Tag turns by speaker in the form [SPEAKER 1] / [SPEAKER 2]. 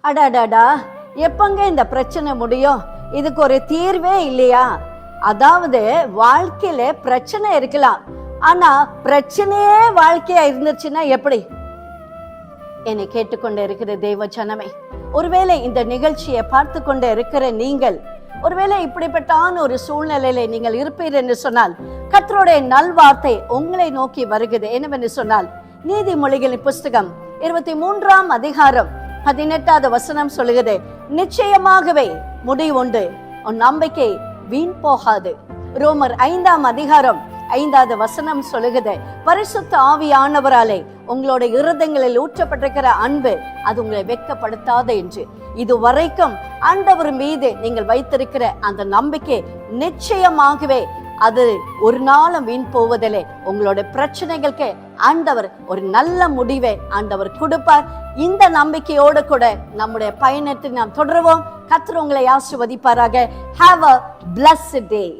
[SPEAKER 1] அடாடாடா, எப்பங்க இந்த பிரச்சனை முடியும்? இதுக்கு ஒரு தீர்வே இல்லையா? அதாவது வாழ்க்கையில பிரச்சனை இருக்கலாம், ஆனா பிரச்சனையே வாழ்க்கையா இருந்துச்சுன்னா எப்படி? என்னை கேட்டுக்கொண்டு இருக்கிற தெய்வ ஜனமே, ஒருவேளை இந்த நிகழ்ச்சியை பார்த்து கொண்டு இருக்கிற நீங்கள் ஒருவேளை இப்படிப்பட்டான ஒரு சூழ்நிலையில நீங்கள் இருப்பீர் என்று சொன்னால், கர்த்தருடைய நல்வார்த்தை உங்களை நோக்கி வருகிறது. என்னவென்று சொன்னால், நீதிமொழிகளின் புஸ்தகம் 23ஆம் அதிகாரம் 18வது வசனம் சொல்லுகிறது, நிச்சயமாகவே முடிவுண்டு, உன் நம்பிக்கை வீண் போகாது. ரோமர் 5ஆம் அதிகாரம் 5வது வசனம் சொல்லுகிறது, பரிசுத்த ஆவியானவராலே உங்களோட இருதயங்களில் ஊற்றப்பட்டிருக்கிற அன்பு அது உங்களை வெட்கப்படுத்தாது என்று. இதுவரைக்கும் ஆண்டவர் மீது நீங்கள் வைத்திருக்கிற அந்த நம்பிக்கை நிச்சயமாகவே அது ஒரு நாளும் வீண் போவதில்லை. உங்களோட பிரச்சனைகளுக்கு ஆண்டவர் ஒரு நல்ல முடிவை ஆண்டவர் கொடுப்பார். இந்த நம்பிக்கையோடு கூட நம்முடைய பயணத்தை நாம் தொடருவோம். கர்த்தர் உங்களை ஆசீர்வதிப்பாராக. Have a blessed day.